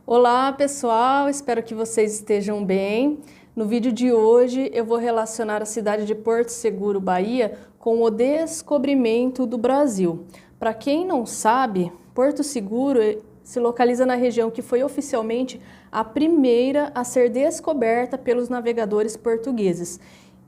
Olá pessoal, espero que vocês estejam bem. No vídeo de hoje eu vou relacionar a cidade de Porto Seguro, Bahia, com o descobrimento do Brasil. Para quem não sabe, Porto Seguro se localiza na região que foi oficialmente a primeira a ser descoberta pelos navegadores portugueses.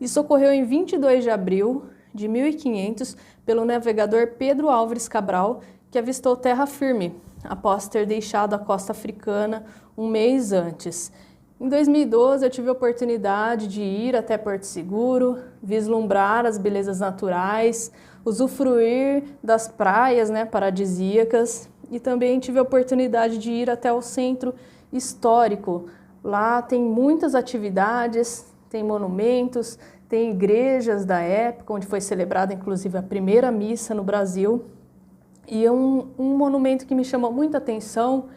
Isso ocorreu em 22 de abril de 1500 pelo navegador Pedro Álvares Cabral, que avistou terra firme após ter deixado a costa africana um mês antes. Em 2012, eu tive a oportunidade de ir até Porto Seguro, vislumbrar as belezas naturais, usufruir das praias, paradisíacas, e também tive a oportunidade de ir até o centro histórico. Lá tem muitas atividades, tem monumentos, tem igrejas da época, onde foi celebrada inclusive a primeira missa no Brasil. E um monumento que me chama muita atenção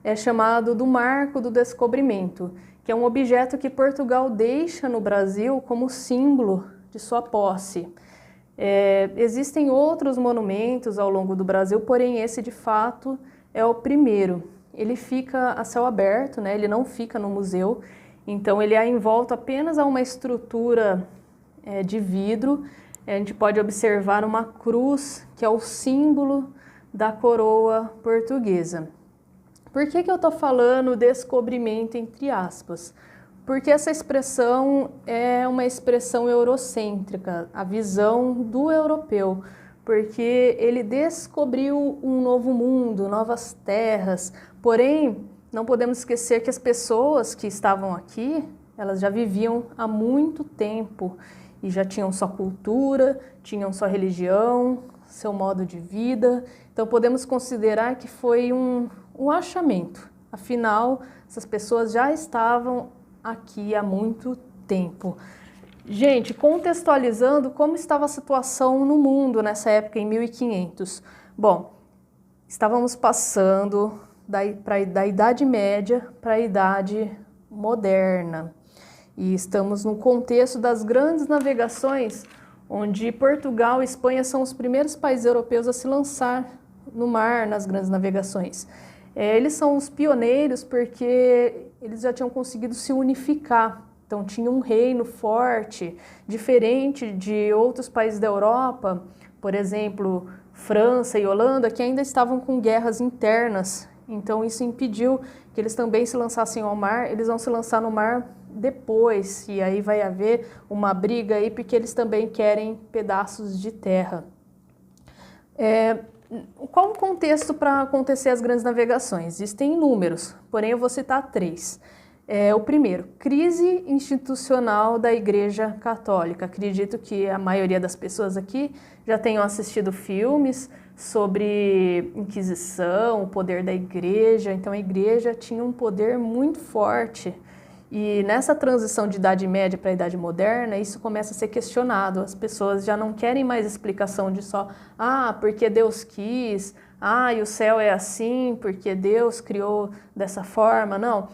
é chamado do Marco do Descobrimento, que é um objeto que Portugal deixa no Brasil como símbolo de sua posse. Existem outros monumentos ao longo do Brasil, porém esse de fato é o primeiro. Ele fica a céu aberto, ele não fica no museu, então ele é envolto apenas a uma estrutura de vidro. A gente pode observar uma cruz, que é o símbolo da coroa portuguesa. Por que eu estou falando descobrimento entre aspas? Porque essa expressão é uma expressão eurocêntrica, a visão do europeu, porque ele descobriu um novo mundo, novas terras, porém não podemos esquecer que as pessoas que estavam aqui, elas já viviam há muito tempo e já tinham sua cultura, tinham sua religião, seu modo de vida. Então podemos considerar que foi um achamento. Afinal, essas pessoas já estavam aqui há muito tempo. Gente, contextualizando como estava a situação no mundo nessa época, em 1500. Bom, estávamos passando da Idade Média para a Idade Moderna. E estamos no contexto das grandes navegações, onde Portugal e Espanha são os primeiros países europeus a se lançar no mar nas grandes navegações. Eles são os pioneiros porque eles já tinham conseguido se unificar. Então tinha um reino forte, diferente de outros países da Europa, por exemplo, França e Holanda, que ainda estavam com guerras internas. Então isso impediu que eles também se lançassem ao mar. Eles vão se lançar no mar depois, e aí vai haver uma briga aí, porque eles também querem pedaços de terra. Qual o contexto para acontecer as grandes navegações? Existem inúmeros, porém eu vou citar três. O primeiro, crise institucional da Igreja Católica. Acredito que a maioria das pessoas aqui já tenham assistido filmes sobre Inquisição, o poder da Igreja. Então a Igreja tinha um poder muito forte. E nessa transição de Idade Média para a Idade Moderna, isso começa a ser questionado. As pessoas já não querem mais explicação de só, porque Deus quis, e o céu é assim, porque Deus criou dessa forma. Não,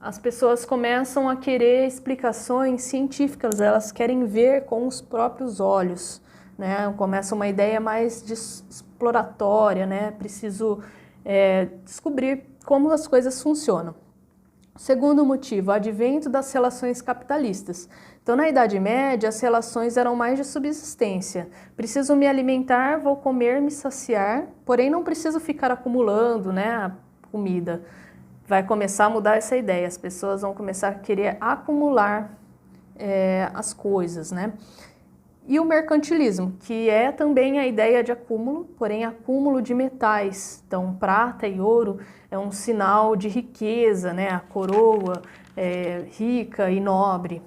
as pessoas começam a querer explicações científicas, elas querem ver com os próprios olhos, Começa uma ideia mais exploratória, Preciso descobrir como as coisas funcionam. Segundo motivo, o advento das relações capitalistas. Então, na Idade Média, as relações eram mais de subsistência. Preciso me alimentar, vou comer, me saciar, porém não preciso ficar acumulando, a comida. Vai começar a mudar essa ideia, as pessoas vão começar a querer acumular as coisas, E o mercantilismo, que é também a ideia de acúmulo, porém acúmulo de metais. Então, prata e ouro é um sinal de riqueza, A coroa é rica e nobre.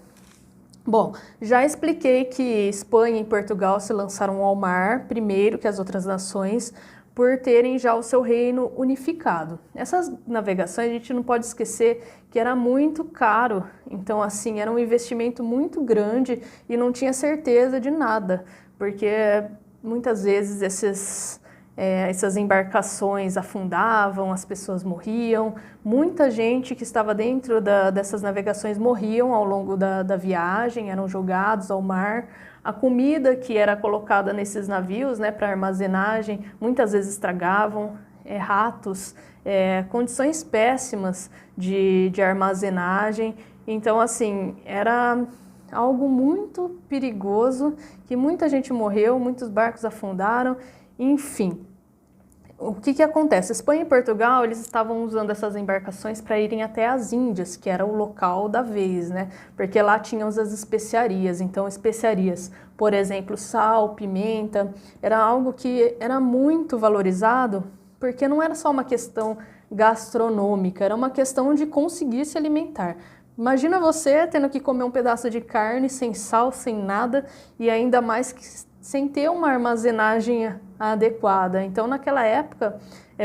Bom, já expliquei que Espanha e Portugal se lançaram ao mar primeiro que as outras nações, por terem já o seu reino unificado. Essas navegações a gente não pode esquecer que era muito caro, então assim, era um investimento muito grande e não tinha certeza de nada, porque muitas vezes essas embarcações afundavam, as pessoas morriam, muita gente que estava dentro dessas navegações morriam ao longo da viagem, eram jogados ao mar. A comida que era colocada nesses navios, para armazenagem, muitas vezes estragavam, ratos condições péssimas de armazenagem. Então, assim, era algo muito perigoso, que muita gente morreu, muitos barcos afundaram, enfim. O que acontece? Espanha e Portugal, eles estavam usando essas embarcações para irem até as Índias, que era o local da vez, né? Porque lá tínhamos as especiarias. Então, especiarias, por exemplo, sal, pimenta, era algo que era muito valorizado, porque não era só uma questão gastronômica, era uma questão de conseguir se alimentar. Imagina você tendo que comer um pedaço de carne sem sal, sem nada, e ainda mais que sem ter uma armazenagem adequada. Então, naquela época,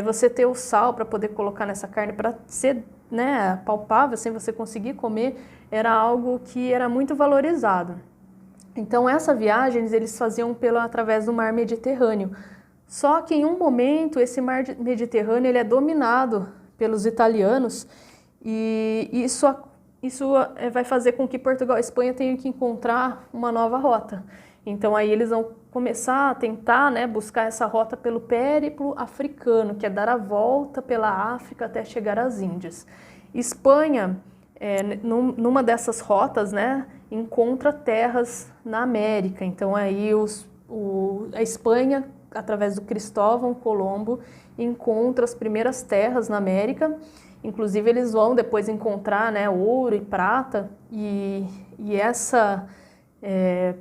você ter o sal para poder colocar nessa carne para ser, né, palpável, sem você conseguir comer, era algo que era muito valorizado. Então, essa viagem eles faziam através do mar Mediterrâneo. Só que em um momento, esse mar Mediterrâneo ele é dominado pelos italianos e isso vai fazer com que Portugal e Espanha tenham que encontrar uma nova rota. Então aí eles vão começar a tentar, né, buscar essa rota pelo périplo africano, que é dar a volta pela África até chegar às Índias. Espanha, numa dessas rotas, né, encontra terras na América. Então aí a Espanha, através do Cristóvão Colombo, encontra as primeiras terras na América. Inclusive eles vão depois encontrar, né, ouro e prata, e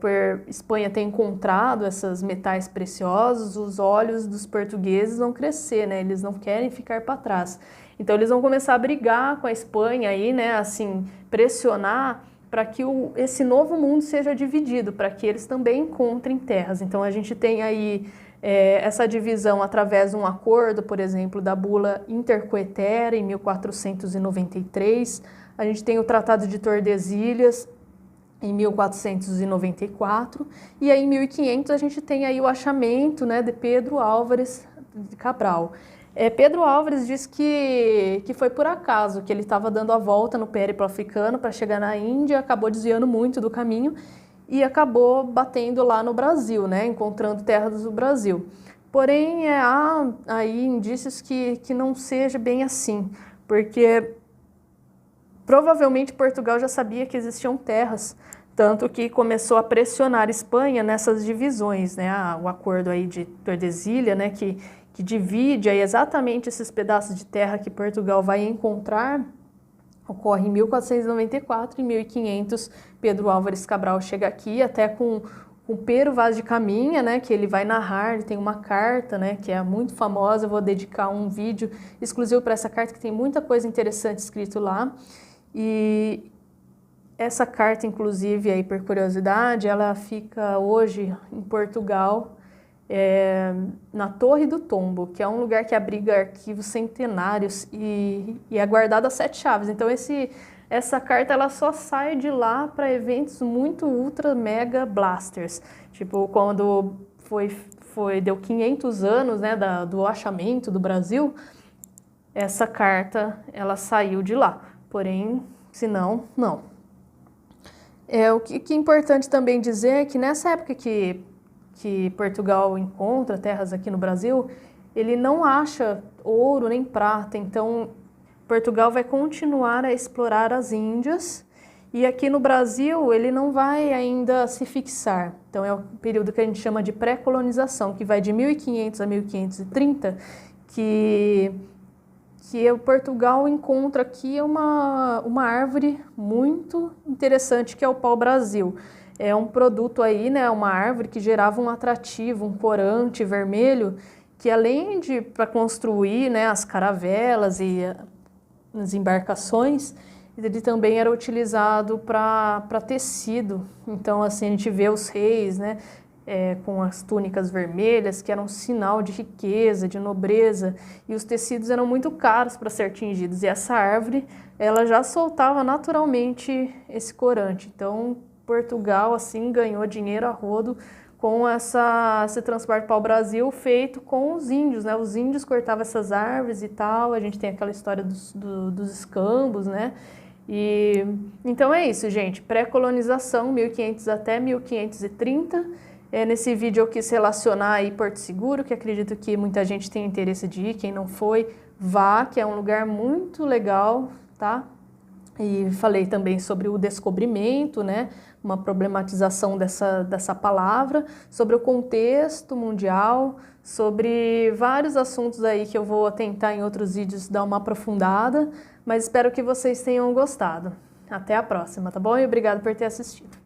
por Espanha ter encontrado esses metais preciosos, os olhos dos portugueses vão crescer, né? Eles não querem ficar para trás. Então eles vão começar a brigar com a Espanha aí, né? Assim, pressionar para que esse novo mundo seja dividido, para que eles também encontrem terras. Então a gente tem aí essa divisão através de um acordo, por exemplo, da bula Intercoetera em 1493. A gente tem o Tratado de Tordesilhas em 1494, e aí em 1500 a gente tem aí o achamento, né, de Pedro Álvares de Cabral. Pedro Álvares diz que foi por acaso, que ele estava dando a volta no périplo africano para chegar na Índia, acabou desviando muito do caminho e acabou batendo lá no Brasil, né, encontrando terras do Brasil. Porém, há aí indícios que não seja bem assim, porque provavelmente Portugal já sabia que existiam terras, tanto que começou a pressionar a Espanha nessas divisões, né? O acordo aí de Tordesilhas, né? Que divide aí exatamente esses pedaços de terra que Portugal vai encontrar, ocorre em 1494 e 1500, Pedro Álvares Cabral chega aqui até com Pero Vaz de Caminha, né, que ele vai narrar, ele tem uma carta, né, que é muito famosa, eu vou dedicar um vídeo exclusivo para essa carta, que tem muita coisa interessante escrito lá. E essa carta, inclusive, aí, por curiosidade, ela fica hoje em Portugal, na Torre do Tombo, que é um lugar que abriga arquivos centenários e é guardado a 7 chaves. Então, essa carta ela só sai de lá para eventos muito ultra mega blasters. Tipo, quando deu 500 anos, né, do achamento do Brasil, essa carta ela saiu de lá. Porém, se não, não. O que é importante também dizer é que nessa época que Portugal encontra terras aqui no Brasil, ele não acha ouro nem prata, então Portugal vai continuar a explorar as Índias e aqui no Brasil ele não vai ainda se fixar. Então é o período que a gente chama de pré-colonização, que vai de 1500 a 1530, que o Portugal encontra aqui uma árvore muito interessante, que é o pau-brasil. É um produto aí, né, uma árvore que gerava um atrativo, um corante vermelho, que além de para construir, né, as caravelas e as embarcações, ele também era utilizado para tecido. Então, assim, a gente vê os reis, né, com as túnicas vermelhas, que eram um sinal de riqueza, de nobreza, e os tecidos eram muito caros para ser tingidos. E essa árvore, ela já soltava naturalmente esse corante. Então, Portugal, assim, ganhou dinheiro a rodo com esse transporte para o Brasil feito com os índios, né? Os índios cortavam essas árvores e tal, a gente tem aquela história dos escambos, né? E então é isso, gente. Pré-colonização, 1500 até 1530. Nesse vídeo eu quis relacionar aí Porto Seguro, que acredito que muita gente tem interesse de ir, quem não foi, vá, que é um lugar muito legal, tá? E falei também sobre o descobrimento, né? Uma problematização dessa palavra, sobre o contexto mundial, sobre vários assuntos aí que eu vou tentar em outros vídeos dar uma aprofundada, mas espero que vocês tenham gostado. Até a próxima, tá bom? E obrigado por ter assistido.